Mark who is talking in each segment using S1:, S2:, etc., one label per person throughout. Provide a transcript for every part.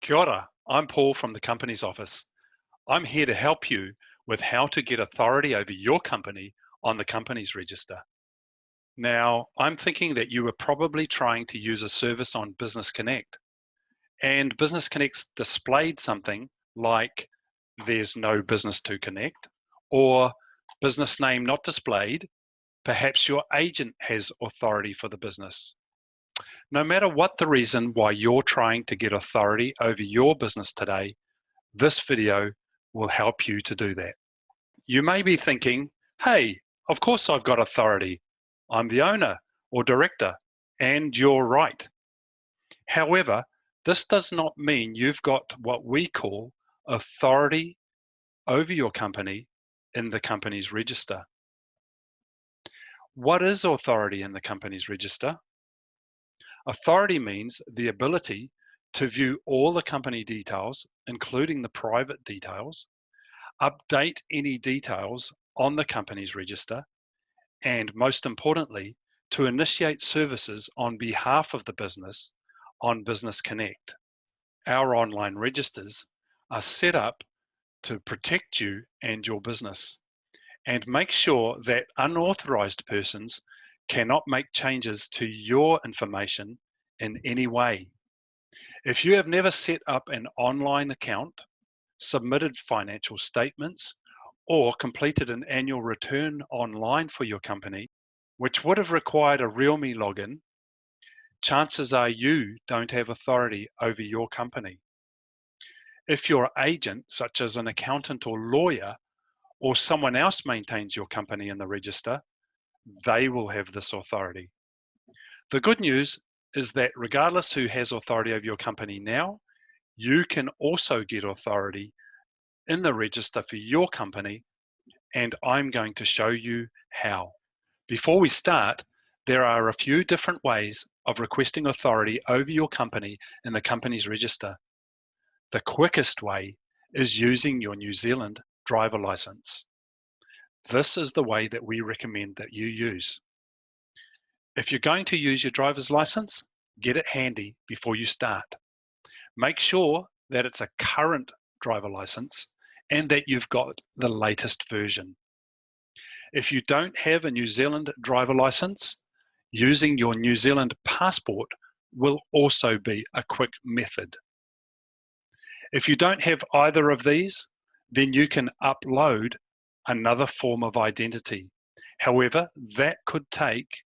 S1: Kia ora, I'm Paul from the company's office. I'm here to help you with how to get authority over your company on the company's register. Now, I'm thinking that you were probably trying to use a service on Business Connect, and Business Connect's displayed something like there's no business to connect, or business name not displayed. Perhaps your agent has authority for the business. No matter what the reason why you're trying to get authority over your business today, this video will help you to do that. You may be thinking, hey, of course I've got authority. I'm the owner or director, and you're right. However, this does not mean you've got what we call authority over your company in the company's register. What is authority in the company's register? Authority means the ability to view all the company details, including the private details, update any details on the company's register, and most importantly, to initiate services on behalf of the business on Business Connect. Our online registers are set up to protect you and your business and make sure that unauthorized persons cannot make changes to your information in any way. If you have never set up an online account, submitted financial statements, or completed an annual return online for your company, which would have required a Realme login, chances are you don't have authority over your company. If your agent, such as an accountant or lawyer, or someone else maintains your company in the register, they will have this authority. The good news is that regardless who has authority over your company now, you can also get authority in the register for your company, and I'm going to show you how. Before we start, there are a few different ways of requesting authority over your company in the company's register. The quickest way is using your New Zealand driver license. This is the way that we recommend that you use. If you're going to use your driver's license, get it handy before you start. Make sure that it's a current driver license and that you've got the latest version. If you don't have a New Zealand driver license, using your New Zealand passport will also be a quick method. If you don't have either of these, then you can upload another form of identity. However, that could take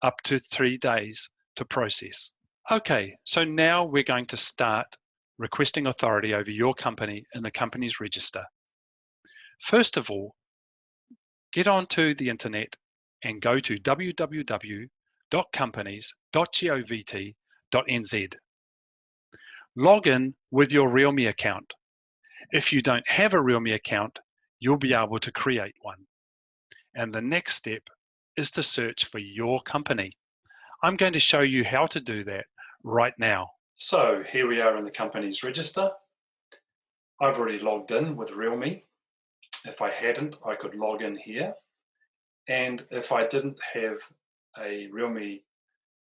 S1: up to 3 days to process. Okay, so now we're going to start requesting authority over your company in the company's register. First of all, get onto the internet and go to www.companies.govt.nz. Log in with your Realme account. If you don't have a Realme account, you'll be able to create one. And the next step is to search for your company. I'm going to show you how to do that right now. So here we are in the company's register. I've already logged in with Realme. If I hadn't, I could log in here. And if I didn't have a Realme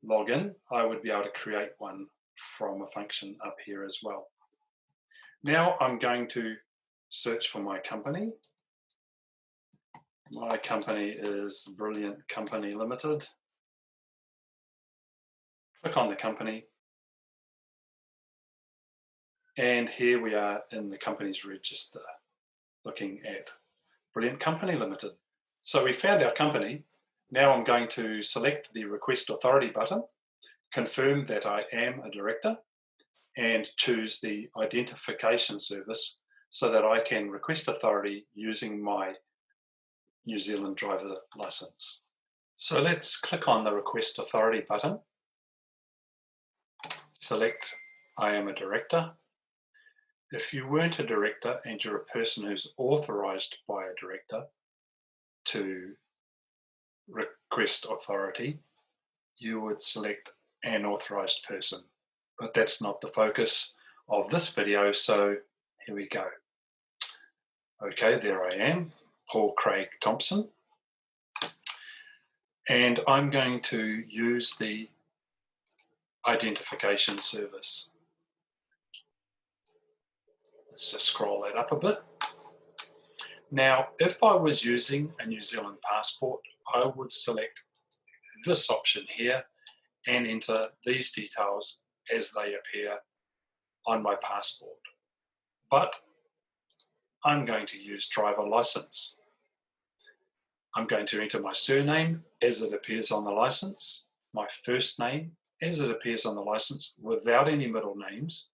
S1: login, I would be able to create one from a function up here as well. Now I'm going to search for my company. My company is Brilliant Company Limited. Click on the company. And here we are in the company's register, looking at Brilliant Company Limited. So we found our company. Now I'm going to select the Request Authority button, confirm that I am a director, and choose the identification service so that I can request authority using my New Zealand driver license. So let's click on the Request Authority button. Select I am a director. If you weren't a director and you're a person who's authorized by a director to request authority, you would select an authorized person. But that's not the focus of this video, so here we go. Okay, there I am, Paul Craig Thompson. And I'm going to use the identification service.
S2: Let's just scroll that up a bit. Now, if I was using a New Zealand passport, I would select this option here and enter these details as they appear on my passport. But I'm going to use driver license. I'm going to enter my surname as it appears on the license, my first name as it appears on the license without any middle names,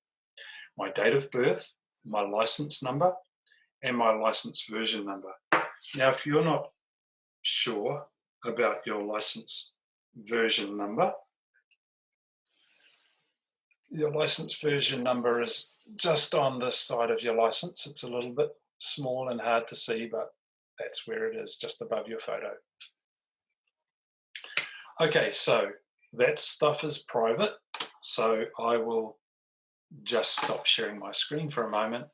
S2: my date of birth, my license number, and my license version number. Now, if you're not sure about your license version number, your license version number is just on this side of your license. It's a little bit small and hard to see, but that's where it is, just above your photo. Okay, so that stuff is private, so I will just stop sharing my screen for a moment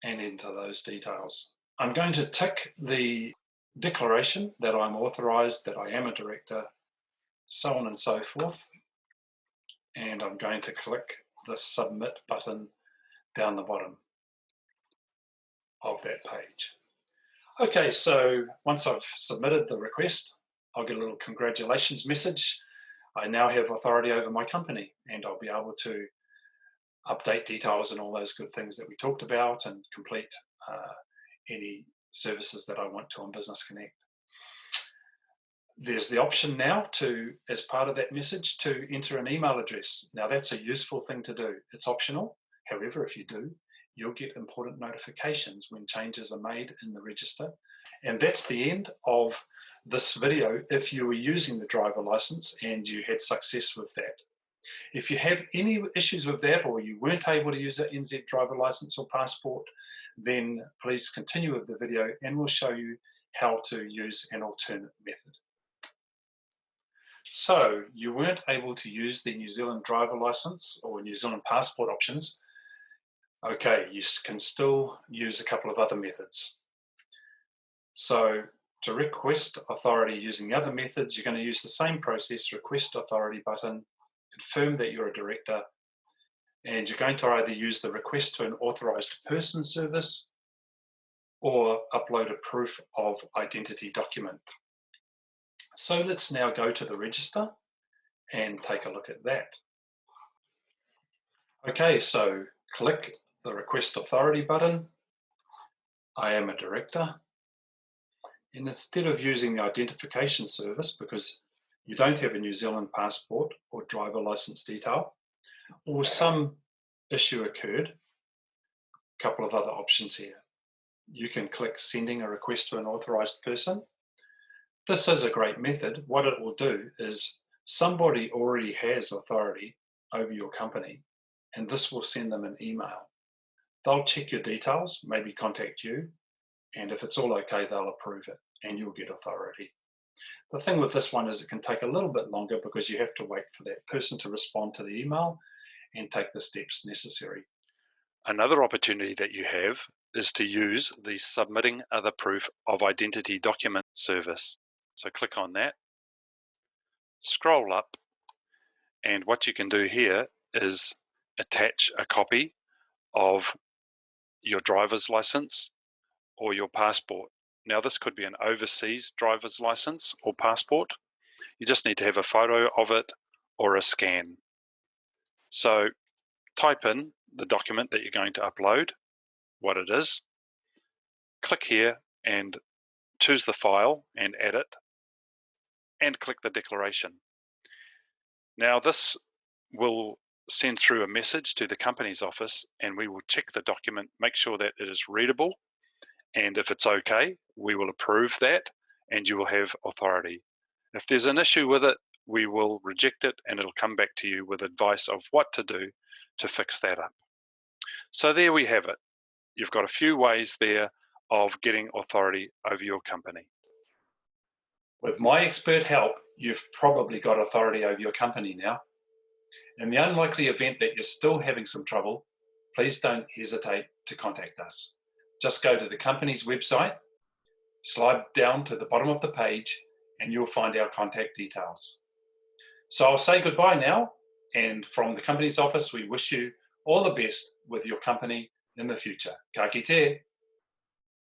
S2: and enter those details. I'm going to tick the declaration that I'm authorised, that I am a director, so on and so forth, and I'm going to click the submit button down the bottom of that page. Okay, so once I've submitted the request, I'll get a little congratulations message. I now have authority over my company, and I'll be able to update details and all those good things that we talked about and complete any services that I want to on Business Connect. There's the option now to, as part of that message, to enter an email address. Now that's a useful thing to do. It's optional. However, if you do, you'll get important notifications when changes are made in the register. And that's the end of this video if you were using the driver license and you had success with that. If you have any issues with that, or you weren't able to use an NZ driver license or passport, then please continue with the video and we'll show you how to use an alternate method. So you weren't able to use the New Zealand driver license or New Zealand passport options. Okay, you can still use a couple of other methods. So to request authority using the other methods, you're going to use the same process, request authority button, confirm that you're a director, and you're going to either use the request to an authorised person service or upload a proof of identity document. So let's now go to the register and take a look at that. Okay, so click the request authority button. I am a director. And instead of using the identification service, because you don't have a New Zealand passport or driver license detail, or some issue occurred, a couple of other options here. You can click sending a request to an authorised person. This is a great method. What it will do is somebody already has authority over your company, and this will send them an email. They'll check your details, maybe contact you, and if it's all okay, they'll approve it and you'll get authority. The thing with this one is it can take a little bit longer because you have to wait for that person to respond to the email and take the steps necessary.
S1: Another opportunity that you have is to use the Submitting Other Proof of Identity Document service. So click on that, scroll up, and what you can do here is attach a copy of your driver's license or your passport. Now this could be an overseas driver's license or passport. You just need to have a photo of it or a scan. So type in the document that you're going to upload, what it is, click here and choose the file and add it, and click the declaration. Now this will send through a message to the company's office and we will check the document, make sure that it is readable, and if it's okay, we will approve that and you will have authority. If there's an issue with it, we will reject it and it'll come back to you with advice of what to do to fix that up. So there we have it. You've got a few ways there of getting authority over your company.
S2: With my expert help, you've probably got authority over your company now. In the unlikely event that you're still having some trouble, please don't hesitate to contact us. Just go to the company's website, slide down to the bottom of the page, and you'll find our contact details. So I'll say goodbye now, and from the company's office, we wish you all the best with your company in the future. Ka kite.